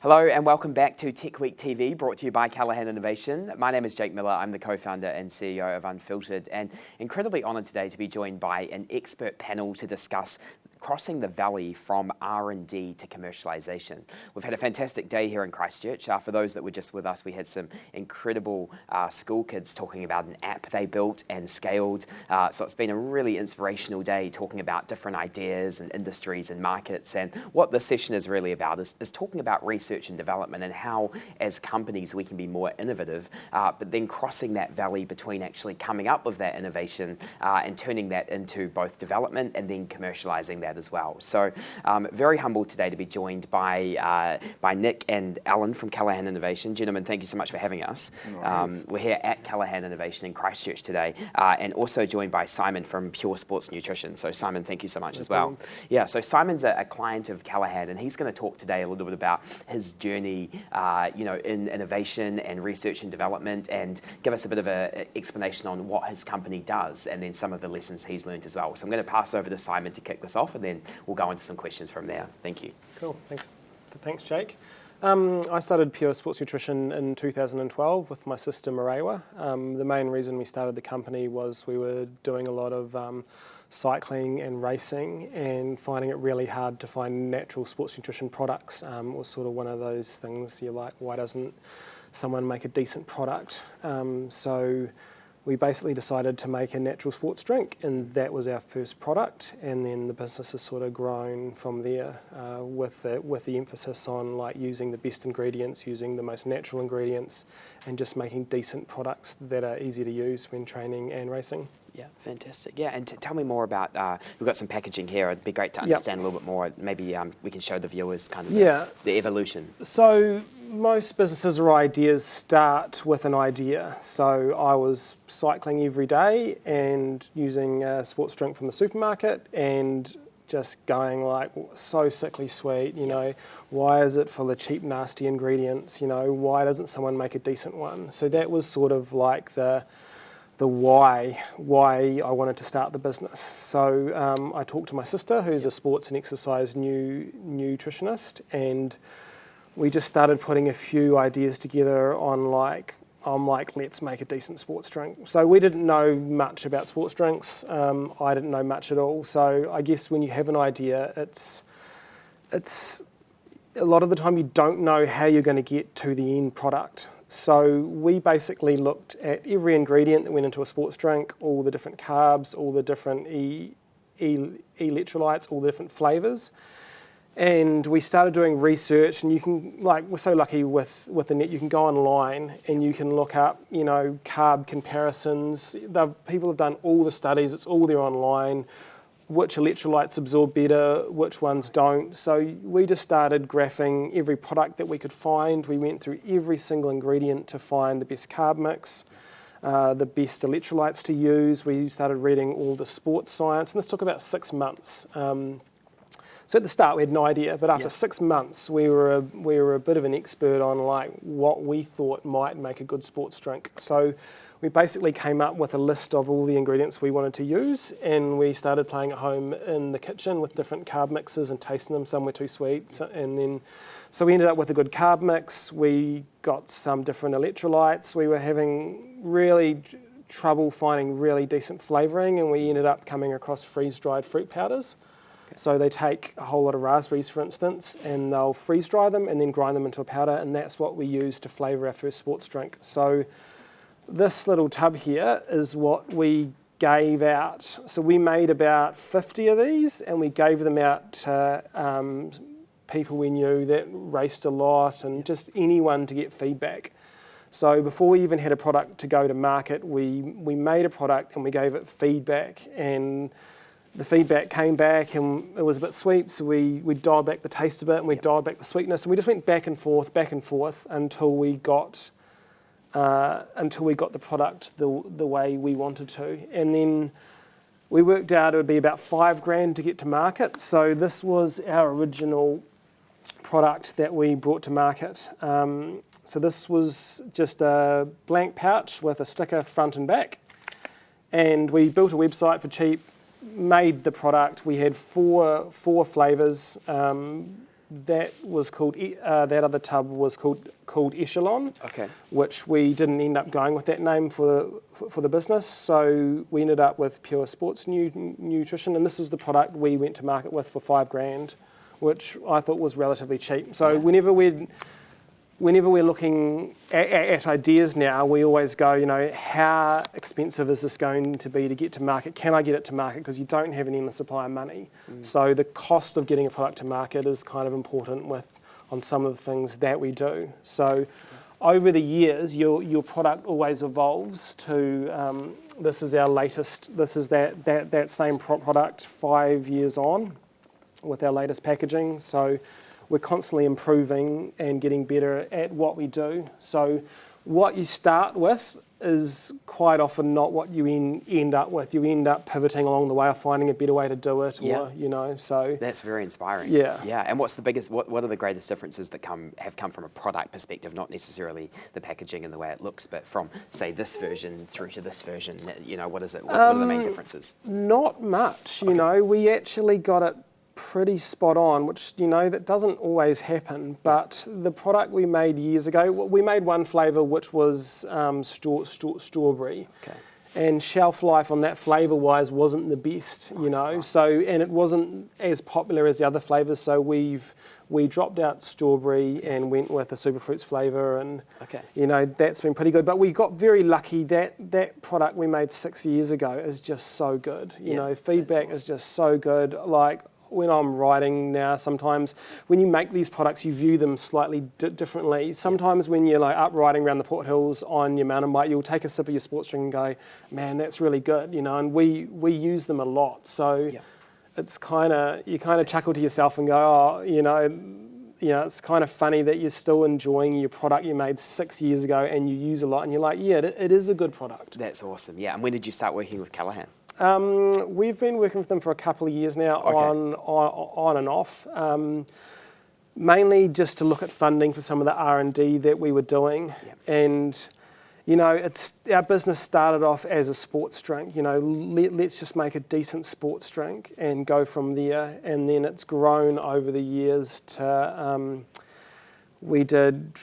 Hello and welcome back to Techweek TV, brought to you by Callaghan Innovation. My name is Jake Miller. I'm the co-founder and CEO of Unfiltered, and incredibly honoured today to be joined by an expert panel to discuss crossing the valley from R&D to commercialisation. We've had a fantastic day here in Christchurch. For those that were just with us, we had some incredible school kids talking about an app they built and scaled. So it's been a really inspirational day talking about different ideas and industries and markets. And what this session is really about is talking about research and development and how, as companies, we can be more innovative, but then crossing that valley between actually coming up with that innovation and turning that into both development and then commercialising that as well. So very humbled today to be joined by Nick and Alan from Callaghan Innovation. Gentlemen, thank you so much for having us. We're here at Callaghan Innovation in Christchurch today, and also joined by Simon from Pure Sports Nutrition. So Simon, thank you so much as well. Yeah, so Simon's a client of Callaghan, and he's going to talk today a little bit about his journey in innovation and research and development, and give us a bit of an explanation on what his company does and then some of the lessons he's learned as well. So I'm going to pass over to Simon to kick this off, and then we'll go into some questions from there. Thank you. Cool, thanks Jake. I started Pure Sports Nutrition in 2012 with my sister Marewa. The main reason we started the company was we were doing a lot of cycling and racing and finding it really hard to find natural sports nutrition products. It was sort of one of those things you're like, why doesn't someone make a decent product? So we basically decided to make a natural sports drink, and that was our first product, and then the business has sort of grown from there with the emphasis on like using the best ingredients, using the most natural ingredients, and just making decent products that are easy to use when training and racing. Yeah, fantastic. Yeah, and tell me more about, we've got some packaging here. It'd be great to understand a little bit more. Maybe we can show the viewers kind of the evolution. So most businesses or ideas start with an idea. So I was cycling every day and using a sports drink from the supermarket and just going like, so sickly sweet, you know, why is it full of cheap, nasty ingredients? You know, why doesn't someone make a decent one? So that was sort of like the why I wanted to start the business. So I talked to my sister, who's a sports and exercise nutritionist, and we just started putting a few ideas together on like, let's make a decent sports drink. So we didn't know much about sports drinks. I didn't know much at all. So I guess when you have an idea, it's a lot of the time you don't know how you're going to get to the end product. So we basically looked at every ingredient that went into a sports drink, all the different carbs, all the different electrolytes, all the different flavours. And we started doing research, and you can, like, we're so lucky with the net, you can go online and you can look up, you know, carb comparisons. People have done all the studies, it's all there online, which electrolytes absorb better, which ones don't. So we just started graphing every product that we could find. We went through every single ingredient to find the best carb mix, the best electrolytes to use. We started reading all the sports science, and this took about 6 months. So at the start we had no idea, but after 6 months we were a bit of an expert on like what we thought might make a good sports drink. So we basically came up with a list of all the ingredients we wanted to use, and we started playing at home in the kitchen with different carb mixes and tasting them. Some were too sweet, so we ended up with a good carb mix. We got some different electrolytes. We were having really trouble finding really decent flavouring, and we ended up coming across freeze-dried fruit powders. So they take a whole lot of raspberries, for instance, and they'll freeze-dry them and then grind them into a powder, and that's what we use to flavour our first sports drink. So this little tub here is what we gave out. So we made about 50 of these, and we gave them out to people we knew that raced a lot, and just anyone to get feedback. So before we even had a product to go to market, we made a product and we gave it feedback, and the feedback came back and it was a bit sweet, so we dialed back the taste a bit, and we dialed back the sweetness, and we just went back and forth until we got the product the way we wanted to. And then we worked out it would be about $5,000 to get to market. So this was our original product that we brought to market. So this was just a blank pouch with a sticker front and back, and we built a website for cheap, made the product. We had four flavours, that was called, that other tub was called Echelon, Okay. which we didn't end up going with that name for the business. So we ended up with Pure Sports Nutrition, and this is the product we went to market with for $5,000, which I thought was relatively cheap. So whenever we're looking at ideas now, we always go, you know, how expensive is this going to be to get to market? Can I get it to market? Because you don't have an endless supply of money. So the cost of getting a product to market is kind of important on some of the things that we do. So over the years, your product always evolves to, this is our latest, this is that same product 5 years on with our latest packaging. So we're constantly improving and getting better at what we do. So what you start with is quite often not what you end up with. You end up pivoting along the way or finding a better way to do it, or, you know, so. That's very inspiring. Yeah. Yeah, and what's the biggest, what are the greatest differences that have come from a product perspective, not necessarily the packaging and the way it looks, but from, say, this version through to this version, you know, what is it? What are the main differences? Not much, you know. We actually got it pretty spot on, which, you know, that doesn't always happen, but the product we made years ago, we made one flavour which was strawberry, and shelf life on that flavour wise wasn't the best, you know, so, and it wasn't as popular as the other flavours, so we dropped out strawberry and went with a superfruits flavour, and you know, that's been pretty good. But we got very lucky that product we made 6 years ago is just so good, you know, feedback is just so good. Like, when I'm writing now, sometimes when you make these products, you view them slightly differently. Sometimes when you're like up riding around the Port Hills on your mountain bike, you'll take a sip of your sports drink and go, man, that's really good, you know, and we use them a lot. So it's you kind of chuckle to yourself and go, oh, you know, it's kind of funny that you're still enjoying your product you made 6 years ago and you use a lot, and you're like, yeah, it is a good product. That's awesome, yeah. And when did you start working with Callaghan? We've been working with them for a couple of years now, on and off, mainly just to look at funding for some of the R&D that we were doing. And, you know, our business started off as a sports drink, you know, let's just make a decent sports drink and go from there. And then it's grown over the years to, we did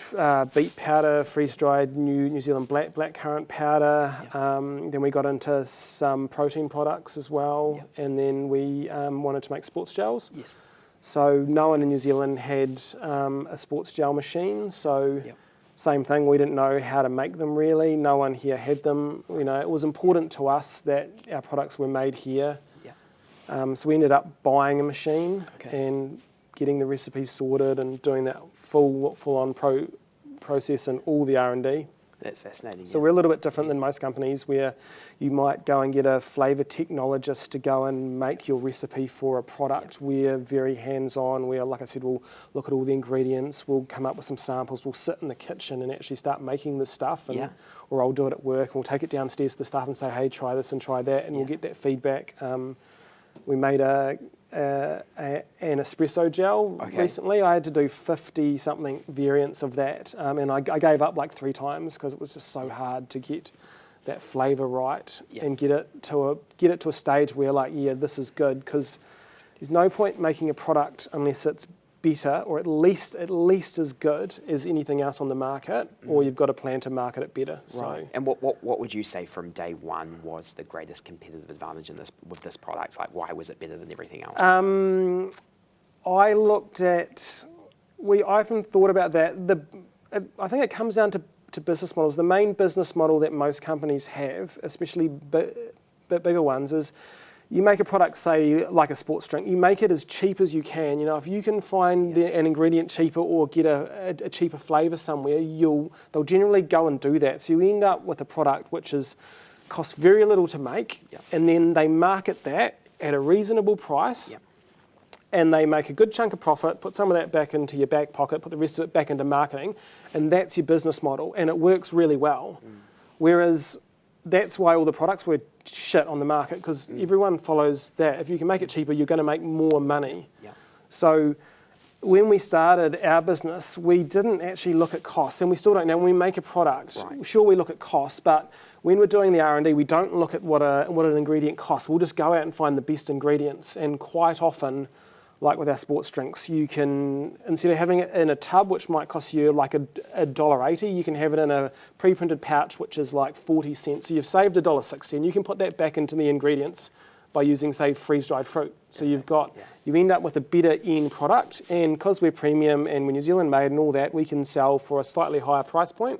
beet powder, freeze-dried New Zealand blackcurrant powder. Then we got into some protein products as well. And then we wanted to make sports gels. So no one in New Zealand had a sports gel machine. So same thing, we didn't know how to make them really. No one here had them. You know, it was important to us that our products were made here. So we ended up buying a machine and getting the recipes sorted and doing that full-on process and all the R&D. That's fascinating. So we're a little bit different than most companies where you might go and get a flavour technologist to go and make your recipe for a product. We're very hands-on. We're, like I said, we'll look at all the ingredients. We'll come up with some samples. We'll sit in the kitchen and actually start making this stuff. And, or I'll do it at work. And we'll take it downstairs to the staff and say, hey, try this and try that. And we'll get that feedback. We made an espresso gel recently. I had to do 50-something variants of that, and I gave up like 3 times because it was just so hard to get that flavour right and get it to a stage where, like, yeah, this is good, because there's no point making a product unless it's better, or at least as good as anything else on the market, or you've got a plan to market it better. So. And what would you say from day one was the greatest competitive advantage with this product? Like, why was it better than everything else? I looked at, I often thought about that. I think it comes down to business models. The main business model that most companies have, especially bigger ones, is you make a product, say, like a sports drink, you make it as cheap as you can. You know, if you can find an ingredient cheaper or get a cheaper flavour somewhere, they'll generally go and do that. So you end up with a product which costs very little to make, and then they market that at a reasonable price, and they make a good chunk of profit, put some of that back into your back pocket, put the rest of it back into marketing, and that's your business model, and it works really well. Whereas that's why all the products were shit on the market, because everyone follows that. If you can make it cheaper, you're going to make more money. So when we started our business, we didn't actually look at costs, and we still don't now. When we make a product, sure, we look at costs, but when we're doing the R&D, we don't look at what an ingredient costs. We'll just go out and find the best ingredients, and quite often like with our sports drinks, you can, instead of having it in a tub, which might cost you like $1.80, you can have it in a pre-printed pouch, which is like 40 cents. So you've saved $1.60, and you can put that back into the ingredients by using, say, freeze-dried fruit. So you end up with a better end product, and because we're premium and we're New Zealand made and all that, we can sell for a slightly higher price point.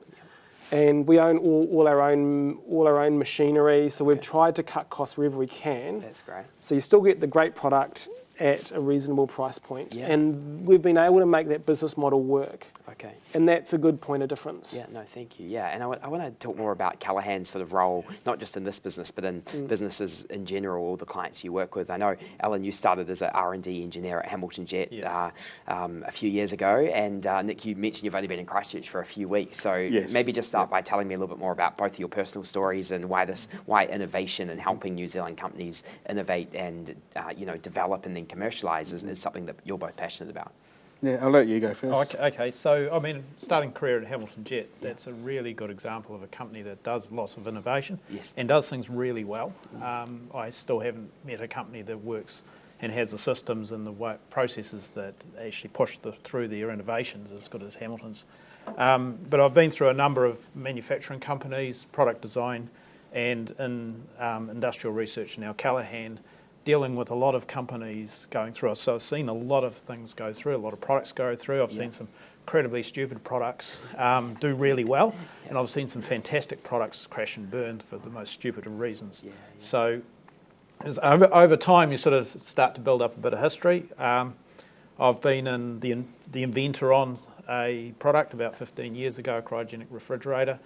And we own all our own machinery, so we've tried to cut costs wherever we can. That's great. So you still get the great product at a reasonable price point. Yeah. And we've been able to make that business model work. Okay. And that's a good point of difference. Yeah, no, thank you. Yeah, and I want to talk more about Callaghan's sort of role, not just in this business, but in businesses in general, all the clients you work with. I know, Alan, you started as an R&D engineer at Hamilton Jet a few years ago, and Nick, you mentioned you've only been in Christchurch for a few weeks, so maybe just start by telling me a little bit more about both your personal stories and why innovation and helping New Zealand companies innovate and develop and then commercialise is something that you're both passionate about. Yeah, I'll let you go first. Okay, so I mean, starting career at Hamilton Jet, that's a really good example of a company that does lots of innovation and does things really well. I still haven't met a company that works and has the systems and the processes that actually push through their innovations as good as Hamilton's. But I've been through a number of manufacturing companies, product design, and in industrial research now, Callaghan, dealing with a lot of companies going through us. So I've seen a lot of things go through, a lot of products go through. I've seen some incredibly stupid products do really well, and I've seen some fantastic products crash and burn for the most stupid of reasons. So over time, you sort of start to build up a bit of history. I've been in the inventor on a product about 15 years ago, a cryogenic refrigerator.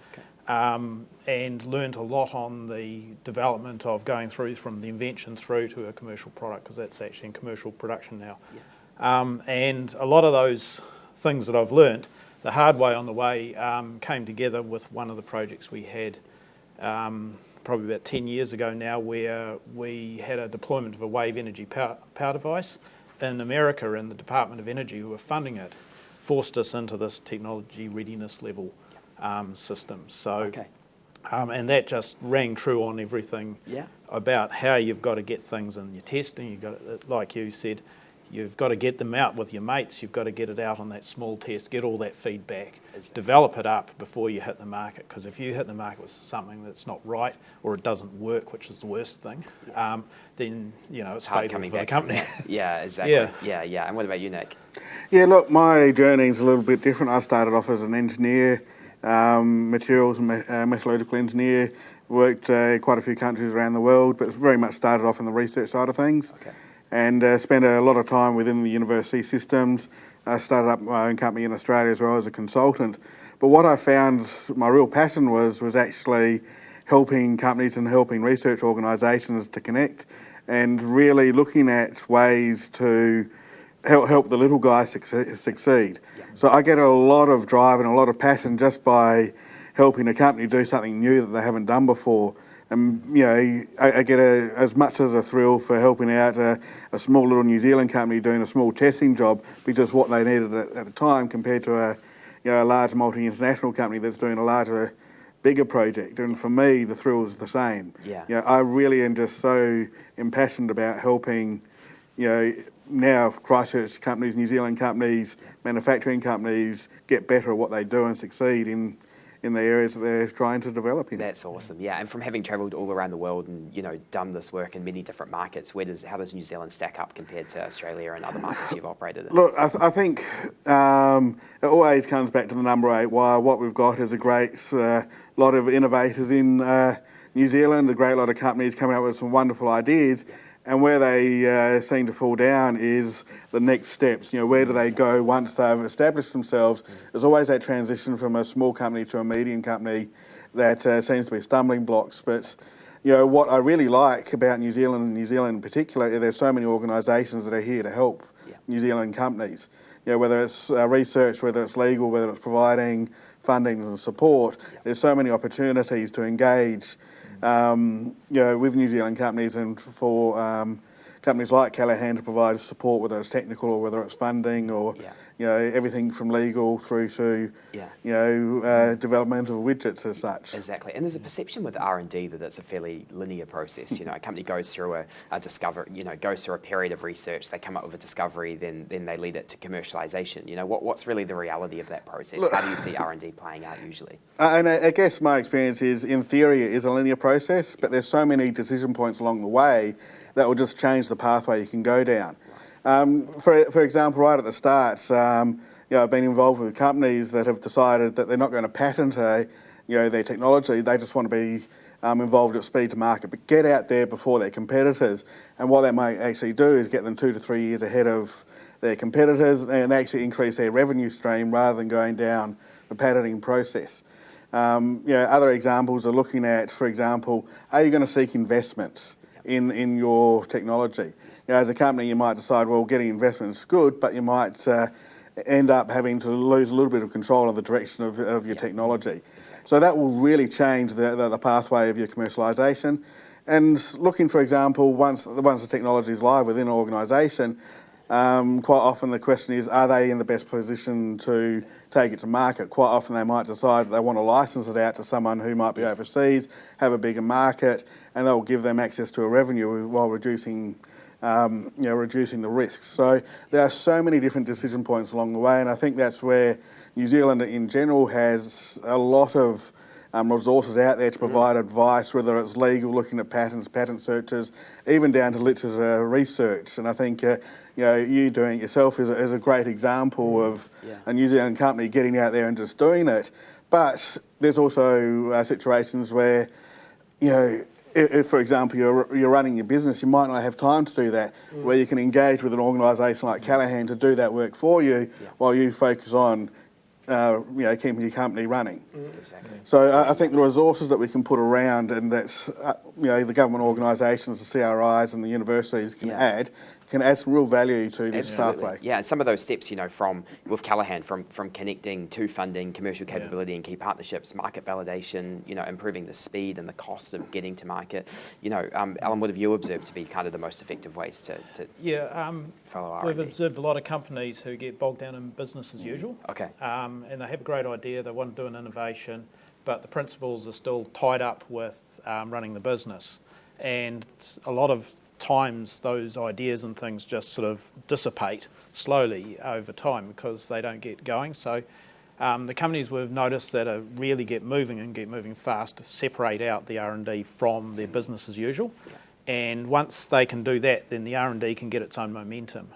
And learned a lot on the development of going through from the invention through to a commercial product, because that's actually in commercial production now. And a lot of those things that I've learned the hard way on the way came together with one of the projects we had probably about 10 years ago now, where we had a deployment of a wave energy power device in America, and the Department of Energy, who were funding it, forced us into this technology readiness level system. So, and that just rang true on everything about how you've got to get things in your testing. You've got to, like you said, you've got to get them out with your mates. You've got to get it out on that small test, get all that feedback, develop it up before you hit the market. Because if you hit the market with something that's not right or it doesn't work, which is the worst thing, then it's fatal for the company. Yeah, exactly. Yeah. And what about you, Nick? Yeah, look, my journey's a little bit different. I started off as an engineer, materials and metallurgical engineer, worked quite a few countries around the world, but very much started off in the research side of things. And spent a lot of time within the university systems. I started up my own company in Australia as well as a consultant. But what I found my real passion was actually helping companies and helping research organisations to connect, and really looking at ways to help the little guys succeed. So I get a lot of drive and a lot of passion just by helping a company do something new that they haven't done before. And I get as much as a thrill for helping out a small little New Zealand company doing a small testing job, because what they needed at the time, compared to a large multi-international company that's doing a larger, bigger project. And for me, the thrill is the same. I really am just so impassioned about helping, now Christchurch companies, New Zealand companies, manufacturing companies get better at what they do and succeed in the areas that they're trying to develop in. That's awesome, yeah. And from having travelled all around the world and done this work in many different markets, how does New Zealand stack up compared to Australia and other markets you've operated in? Look, I think it always comes back to the number 8. Why what we've got is a great lot of innovators in New Zealand, a great lot of companies coming up with some wonderful ideas. And where they seem to fall down is the next steps. Where do they go once they've established themselves? There's always that transition from a small company to a medium company that seems to be stumbling blocks. But what I really like about New Zealand, and New Zealand in particular, there's so many organisations that are here to help New Zealand companies. Whether it's research, whether it's legal, whether it's providing funding and support, there's so many opportunities to engage with New Zealand companies and for companies like Callaghan to provide support, whether it's technical or whether it's funding or everything from legal through to development of widgets as such. Exactly, and there's a perception with R&D that it's a fairly linear process. A company goes through a discover, goes through a period of research, they come up with a discovery, then they lead it to commercialisation. What's really the reality of that process? How do you see R&D playing out usually? And I guess my experience is, in theory, it is a linear process, but there's so many decision points along the way that will just change the pathway you can go down. For example, right at the start, I've been involved with companies that have decided that they're not going to patent their technology. They just want to be involved at speed to market, but get out there before their competitors. And what that might actually do is get them 2 to 3 years ahead of their competitors and actually increase their revenue stream rather than going down the patenting process. Other examples are looking at, for example, are you going to seek investments in your technology? As a company, you might decide, well, getting investment is good, but you might end up having to lose a little bit of control of the direction of your technology. Exactly. So that will really change the pathway of your commercialisation. And looking, for example, once the technology is live within an organisation, quite often the question is, are they in the best position to take it to market? Quite often they might decide that they want to license it out to someone who might be overseas, have a bigger market, and they'll give them access to a revenue while reducing the risks. So there are so many different decision points along the way, and I think that's where New Zealand in general has a lot of resources out there to provide advice, whether it's legal, looking at patents, patent searches, even down to literature research. And I think you doing it yourself is a great example of a New Zealand company getting out there and just doing it. But there's also situations where, if, for example, you're running your business, you might not have time to do that, where you can engage with an organisation like Callaghan to do that work for you while you focus on keeping your company running. Exactly. So I think the resources that we can put around, and that's the government organisations, the CRIs and the universities can add some real value to this pathway. Yeah, and some of those steps, with Callaghan, from connecting to funding, commercial capability and key partnerships, market validation, improving the speed and the cost of getting to market. Alan, what have you observed to be kind of the most effective ways to follow R&D? We've observed a lot of companies who get bogged down in business as usual. Okay. And they have a great idea, they want to do an innovation, but the principles are still tied up with running the business. And a lot of times those ideas and things just sort of dissipate slowly over time because they don't get going. So the companies we've noticed that really get moving fast separate out the R&D from their business as usual. Yeah. And once they can do that, then the R&D can get its own momentum.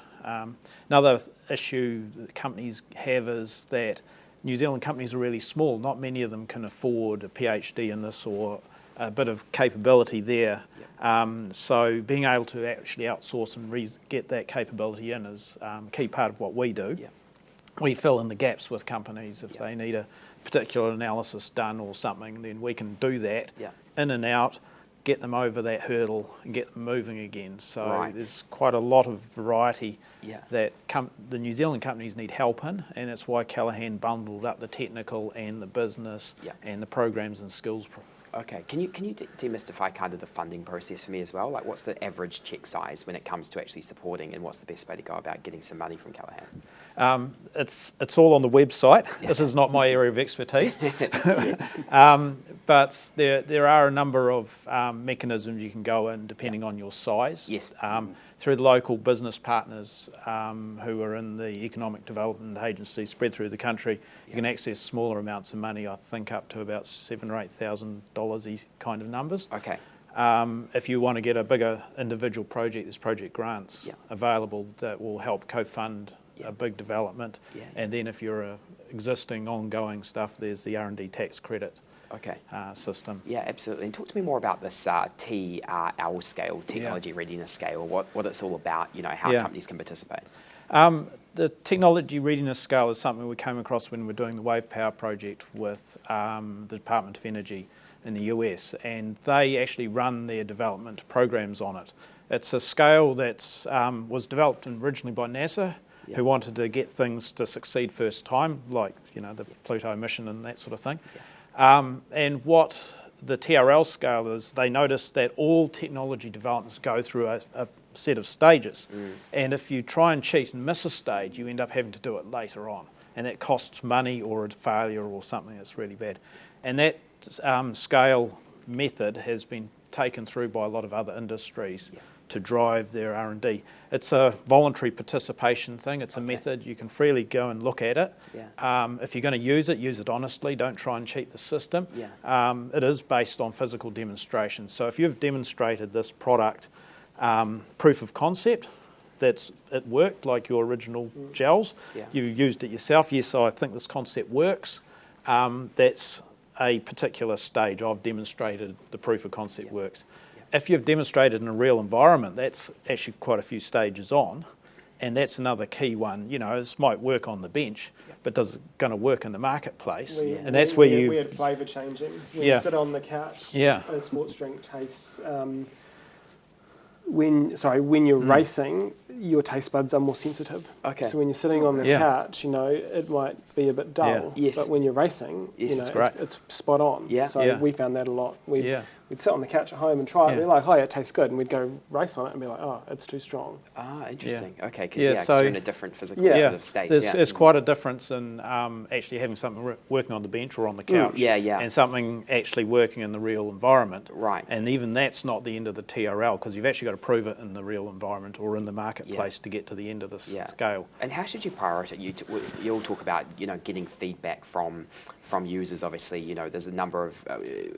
Another issue that companies have is that New Zealand companies are really small. Not many of them can afford a PhD in this or a bit of capability there. So being able to actually outsource and get that capability in is a key part of what we do. Yeah. We fill in the gaps with companies. If they need a particular analysis done or something, then we can do that in and out, get them over that hurdle and get them moving again. So there's quite a lot of variety that the New Zealand companies need help in, and it's why Callaghan bundled up the technical and the business and the programs and skills. Okay, can you demystify kind of the funding process for me as well? Like, what's the average check size when it comes to actually supporting, and what's the best way to go about getting some money from Callaghan? It's all on the website. This is not my area of expertise. But there are a number of mechanisms you can go in depending on your size. Yes. Through the local business partners who are in the economic development agencies spread through the country, you can access smaller amounts of money, I think up to about $7,000 or $8,000 kind of numbers. Okay. If you want to get a bigger individual project, there's project grants available that will help co-fund a big development. And then if you're existing ongoing stuff, there's the R&D tax credit system. Yeah, absolutely. And talk to me more about this TRL scale, technology readiness scale, what it's all about, how companies can participate. The technology readiness scale is something we came across when we were doing the wave power project with the Department of Energy in the US, and they actually run their development programs on it. It's a scale that was developed originally by NASA, who wanted to get things to succeed first time, like the Pluto mission and that sort of thing. And what the TRL scale is, they noticed that all technology developments go through a set of stages. And if you try and cheat and miss a stage, you end up having to do it later on. And that costs money or a failure or something that's really bad. And that scale method has been taken through by a lot of other industries to drive their R&D. It's a voluntary participation thing. It's a method. You can freely go and look at it. If you're going to use it honestly. Don't try and cheat the system. It is based on physical demonstrations. So if you've demonstrated this product proof of concept, it worked, like your original gels, you used it yourself, yes, I think this concept works, that's a particular stage. I've demonstrated the proof of concept works. If you've demonstrated in a real environment, that's actually quite a few stages on, and that's another key one. You know, this might work on the bench, but does it going to work in the marketplace? And that's where we had flavour changing. When you sit on the couch, a sports drink tastes. When you're racing, your taste buds are more sensitive. So when you're sitting on the couch, you know, it might be a bit dull. But when you're racing, you know, it's spot on. So we found that a lot. We'd sit on the couch at home and try it. We'd be like, oh, yeah, it tastes good. And we'd go race on it and be like, oh, it's too strong. Ah, interesting. Okay, because you're in a different physical sort of state. There's quite a difference in actually having something working on the bench or on the couch and something actually working in the real environment. And even that's not the end of the TRL, because you've actually got to prove it in the real environment or in the marketplace to get to the end of the scale. And how should you prioritize? You all talk about, you know, getting feedback from users. Obviously, you know, there's a number of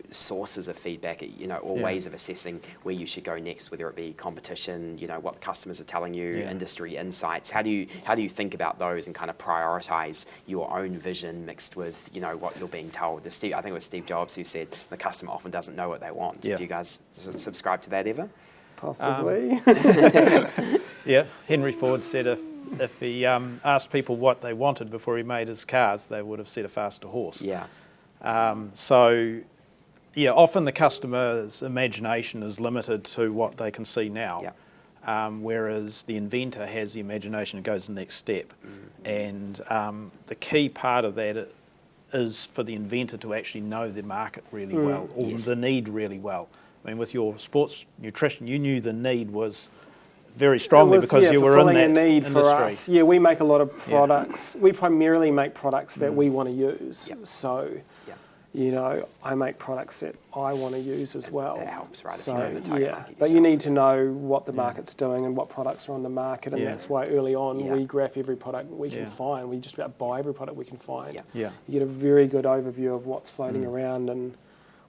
sources of feedback, you know, or ways of assessing where you should go next, whether it be competition, you know, what customers are telling you, industry insights. How do you think about those and kind of prioritize your own vision mixed with, you know, what you're being told? I think it was Steve Jobs who said the customer often doesn't know what they want. Do you guys subscribe to that ever? Possibly. Henry Ford said if he asked people what they wanted before he made his cars, they would have said a faster horse. Often the customer's imagination is limited to what they can see now, whereas the inventor has the imagination and goes the next step. And the key part of that is for the inventor to actually know the market really well, or the need really well. I mean, with your sports nutrition, you knew the need was very strongly because you were in that need industry. For us. We make a lot of products. We primarily make products that we want to use. So, you know, I make products that I want to use as well. That helps, right? So, if you know the target market but you need to know what the market's doing and what products are on the market, and that's why early on we graph every product we can find. We just about buy every product we can find. You get a very good overview of what's floating around and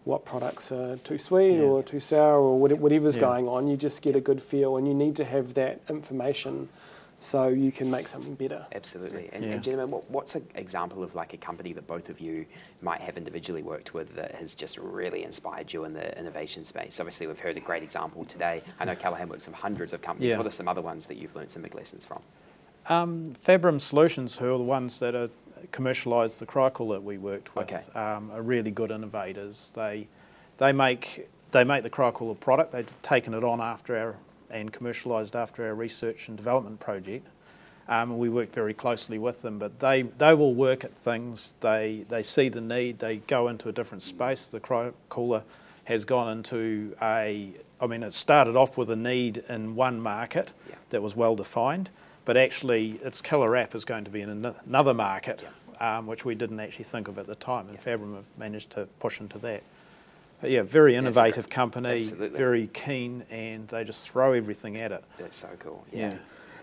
what products are too sweet or too sour or whatever's going on. You just get a good feel, and you need to have that information so you can make something better. Absolutely. And gentlemen, what's an example of like a company that both of you might have individually worked with that has just really inspired you in the innovation space? Obviously, we've heard a great example today. I know Callaghan works with hundreds of companies. What are some other ones that you've learned some big lessons from? Fabrum Solutions, who are the ones that are commercialise the crycooler that we worked with, are really good innovators. They make the crycooler product. They've taken it on and commercialised after our research and development project. We work very closely with them, but they will work at things. They see the need. They go into a different space. The crycooler has gone into it started off with a need in one market that was well defined, but actually its killer app is going to be in another market, which we didn't actually think of at the time, and Fabrum have managed to push into that. But very innovative company, very keen, and they just throw everything at it. That's so cool.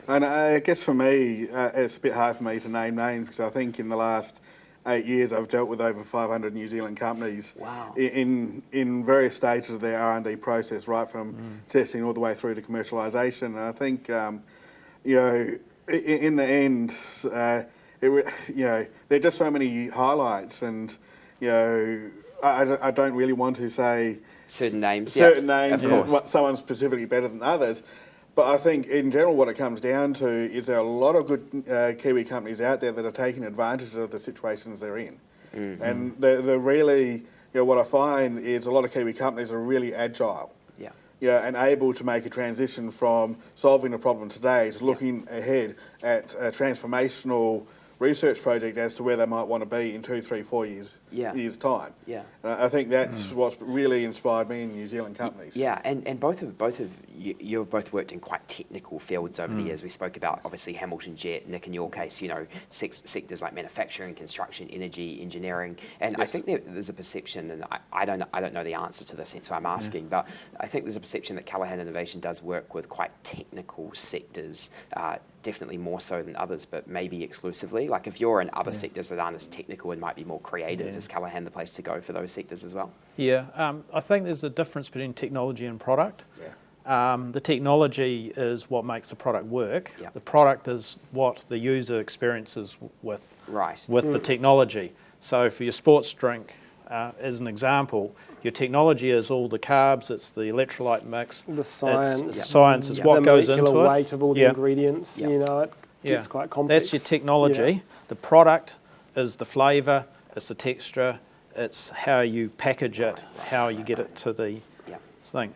And I guess for me, it's a bit hard for me to name names, because I think in the last 8 years I've dealt with over 500 New Zealand companies in various stages of their R&D process, right from testing all the way through to commercialisation. And I think, in the end, there are just so many highlights, and I don't really want to say certain names, what someone's specifically better than others. But I think in general what it comes down to is there are a lot of good Kiwi companies out there that are taking advantage of the situations they're in. And they're really, what I find is a lot of Kiwi companies are really agile. And able to make a transition from solving a problem today to looking ahead at a transformational research project as to where they might want to be in 2, 3, 4 years years' time. Yeah. And I think that's what's really inspired me in New Zealand companies. Yeah, and both of you've both worked in quite technical fields over the years. We spoke about obviously Hamilton Jet, Nick, in your case, you know, sectors like manufacturing, construction, energy, engineering, and I think there's a perception, and I don't know the answer to this, so I'm asking, but I think there's a perception that Callaghan Innovation does work with quite technical sectors. Definitely more so than others, but maybe exclusively. Like if you're in other sectors that aren't as technical and might be more creative, is Callaghan the place to go for those sectors as well? Yeah, I think there's a difference between technology and product. Yeah. The technology is what makes the product work. Yeah. The product is what the user experiences with the technology. So for your sports drink, as an example, your technology is all the carbs, it's the electrolyte mix, The science. it's science is what goes into it. The molecular weight of all the ingredients, you know, it gets quite complex. That's your technology. Yeah. The product is the flavour, it's the texture, it's how you package it, how you get it to the thing,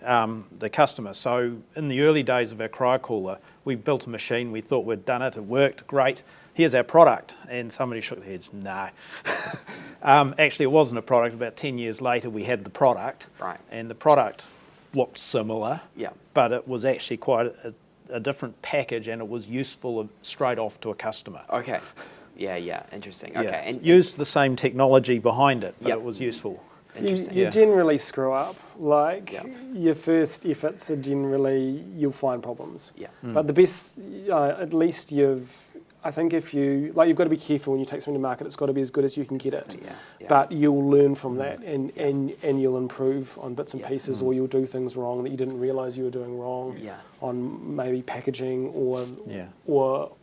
the customer. So in the early days of our cryocooler, we built a machine, we thought we'd done it worked, great. Here's our product. And somebody shook their heads, no. Actually, it wasn't a product. About 10 years later, we had the product. Right. And the product looked similar, but it was actually quite a different package, and it was useful straight off to a customer. Okay. Yeah, interesting. Okay. Yeah. And used the same technology behind it, but it was useful. Interesting. You generally screw up. Like your first efforts are generally, you'll find problems. Yeah. But the best, at least I think if you've got to be careful when you take something to market, it's got to be as good as you can get it. But you'll learn from that and you'll improve on bits and pieces, or you'll do things wrong that you didn't realise you were doing wrong on maybe packaging or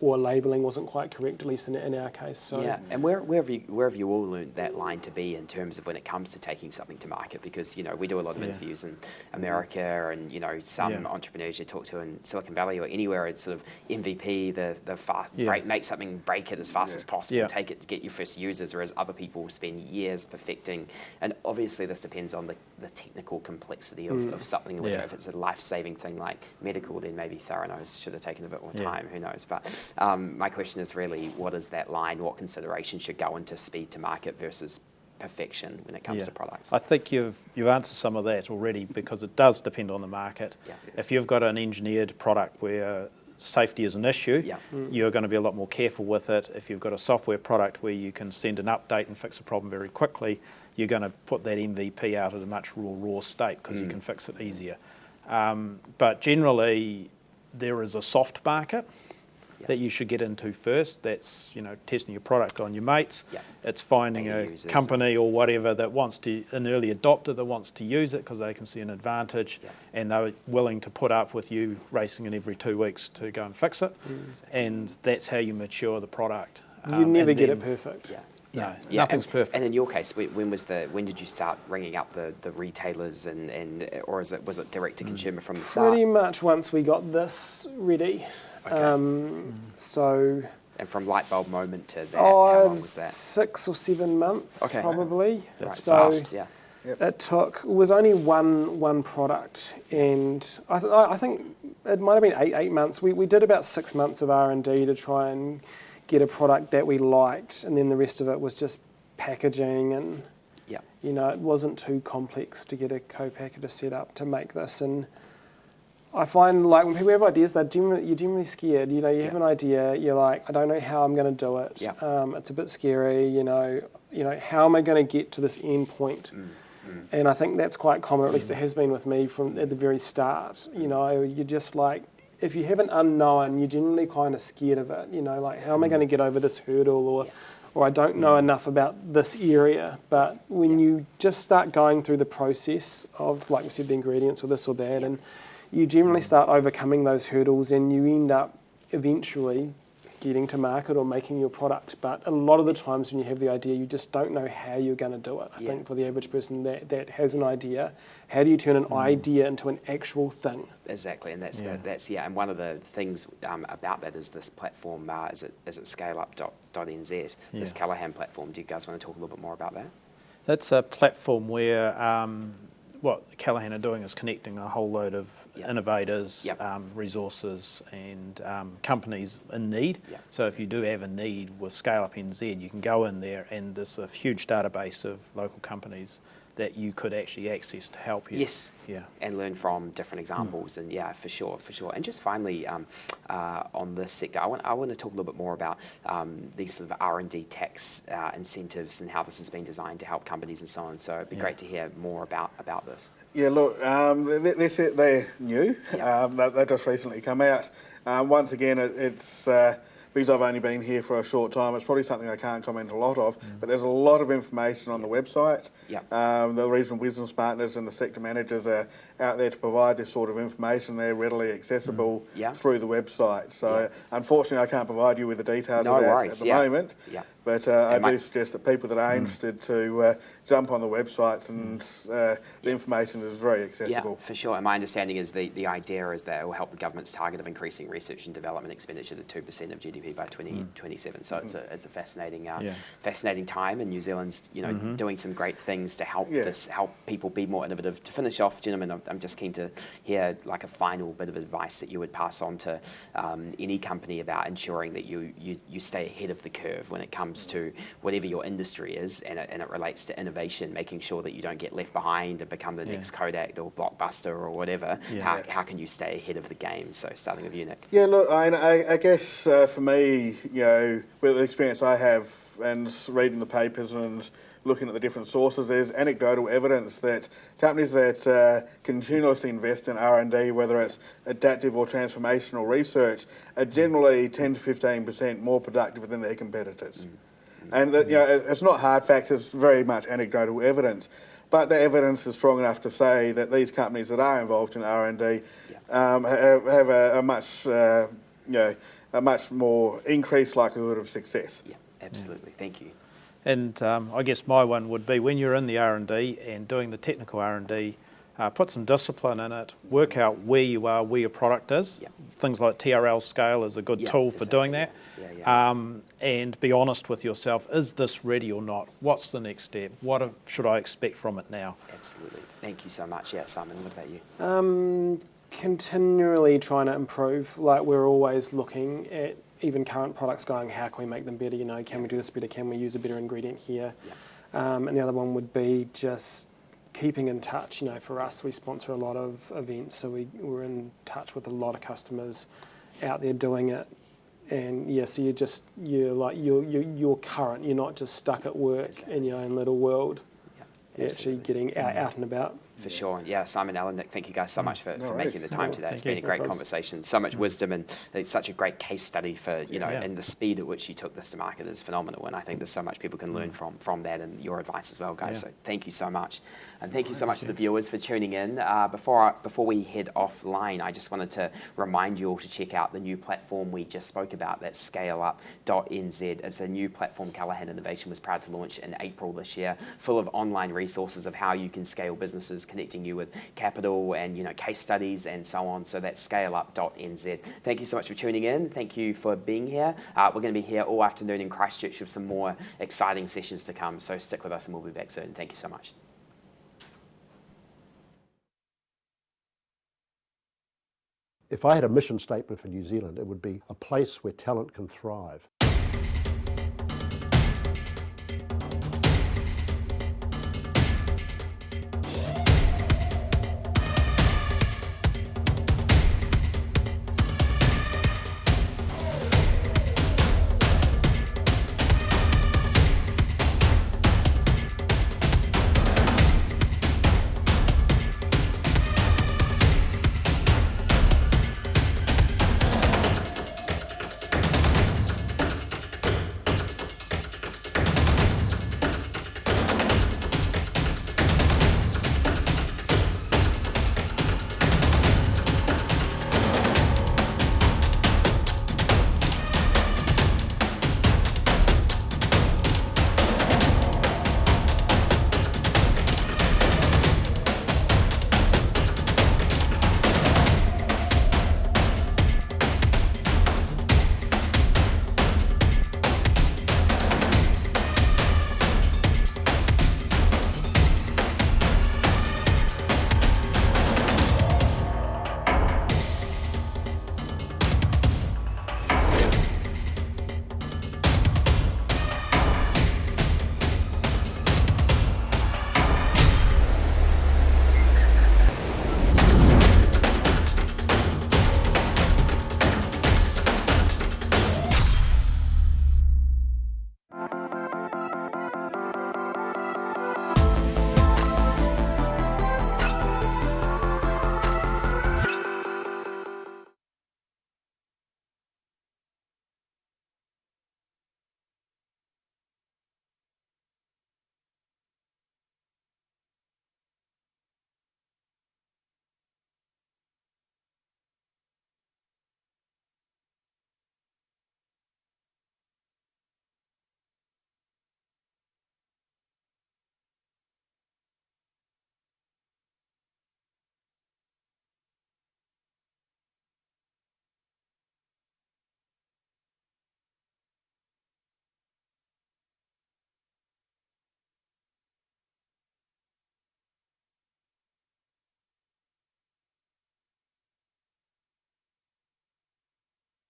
labelling wasn't quite correct, at least in our case. So. Yeah, and where have you all learned that line to be in terms of when it comes to taking something to market? Because, you know, we do a lot of interviews in America and, you know, some entrepreneurs you talk to in Silicon Valley or anywhere, it's sort of MVP, the fast make something, break it as fast as possible, take it to get your first users, whereas other people spend years perfecting. And obviously this depends on the technical complexity of something, whether if it's a life-saving thing like medical, then maybe Theranos should have taken a bit more time, who knows. But my question is really, what is that line? What consideration should go into speed to market versus perfection when it comes to products? I think you've answered some of that already, because it does depend on the market. If you've got an engineered product where safety is an issue, you're going to be a lot more careful with it. If you've got a software product where you can send an update and fix a problem very quickly, you're going to put that MVP out at a much raw state because you can fix it easier. But generally, there is a soft market that you should get into first. That's, you know, testing your product on your mates. It's finding a company or whatever that wants to, an early adopter that wants to use it because they can see an advantage and they're willing to put up with you racing in every 2 weeks to go and fix it. And that's how you mature the product. You never get it perfect. No, nothing's perfect. And in your case, when did you start ringing up the retailers or was it direct to consumer from the start? Pretty much once we got this ready. So. And from light bulb moment to that, how long was that? 6 or 7 months, probably. That's fast. It was only one product, and I think it might have been eight months. We did about 6 months of R&D to try and get a product that we liked, and then the rest of it was just packaging, and you know, it wasn't too complex to get a co-packer to set up to make this. And I find, like, when people have ideas, you're generally scared. You know, you have an idea, you're like, I don't know how I'm going to do it. It's a bit scary. You know, how am I going to get to this end point? And I think that's quite common, or at least it has been with me from at the very start. You know, you're just like, if you have an unknown, you're generally kind of scared of it. You know, like, how am I going to get over this hurdle, or I don't know enough about this area. But when you just start going through the process of, like we said, the ingredients or this or that, and you generally start overcoming those hurdles, and you end up eventually getting to market or making your product. But a lot of the times when you have the idea, you just don't know how you're going to do it. I think for the average person that has an idea, how do you turn an idea into an actual thing? Exactly, and that's and one of the things about that is this platform, is it ScaleUpZ, this Callaghan platform. Do you guys want to talk a little bit more about that? That's a platform where what Callaghan are doing is connecting a whole load of innovators, Yep. resources and companies in need. Yep. So if you do have a need with ScaleUpZ, you can go in there and there's a huge database of local companies that you could actually access to help you. Yes. Yeah. And learn from different examples, and yeah, for sure. And just finally, on this sector, I want to talk a little bit more about these sort of R&D tax incentives and how this has been designed to help companies and so on. So it'd be great to hear more about this. Yeah, look, they're new. They've just recently come out. Once again, it's because I've only been here for a short time, it's probably something I can't comment a lot of, but there's a lot of information on the website. The regional business partners and the sector managers are out there to provide this sort of information. They're readily accessible through the website. So unfortunately, I can't provide you with the details of that at the moment. But I do suggest that people that are interested to jump on the websites, and the information is very accessible. Yeah, for sure. And my understanding is the idea is that it will help the government's target of increasing research and development expenditure to 2% of GDP by 2027. So it's a fascinating fascinating time, and New Zealand's doing some great things to help help people be more innovative. To finish off, gentlemen, I'm just keen to hear like a final bit of advice that you would pass on to any company about ensuring that you stay ahead of the curve when it comes to whatever your industry is, and it relates to innovation, making sure that you don't get left behind and become the next Kodak or Blockbuster or whatever. How can you stay ahead of the game? So starting with you, Nick. Yeah, look, I guess for me, with the experience I have and reading the papers and looking at the different sources, there's anecdotal evidence that companies that continuously invest in R&D, whether it's adaptive or transformational research, are generally 10 to 15% more productive than their competitors. And it's not hard facts, it's very much anecdotal evidence. But the evidence is strong enough to say that these companies that are involved in R&D have a much more increased likelihood of success. Yeah, absolutely. Thank you. And I guess my one would be, when you're in the R&D and doing the technical R&D, put some discipline in it, work out where you are, where your product is. Things like TRL scale is a good tool for doing that. And be honest with yourself, is this ready or not? What's the next step? What should I expect from it now? Absolutely. Thank you so much. Yeah, Simon, what about you? Continually trying to improve. Like, we're always looking at even current products, going, how can we make them better? Can we do this better? Can we use a better ingredient here? And the other one would be just keeping in touch. For us, we sponsor a lot of events, so we're in touch with a lot of customers out there doing it. And so you're current. You're not just stuck at work in your own little world. You're actually getting out and about. For sure. Yeah, Simon, Alan, Nick, thank you guys so much for making the time today. It's been a great conversation. So much wisdom, and it's such a great case study for, and the speed at which you took this to market is phenomenal. And I think there's so much people can learn from that and your advice as well, guys. So thank you so much. And thank you so much to the viewers for tuning in. Before we head offline, I just wanted to remind you all to check out the new platform we just spoke about. That's ScaleUp.nz. It's a new platform Callaghan Innovation was proud to launch in April this year, full of online resources of how you can scale businesses, connecting you with capital and case studies and so on. So that's ScaleUp.nz. Thank you so much for tuning in. Thank you for being here. We're going to be here all afternoon in Christchurch with some more exciting sessions to come. So stick with us and we'll be back soon. Thank you so much. If I had a mission statement for New Zealand, it would be a place where talent can thrive.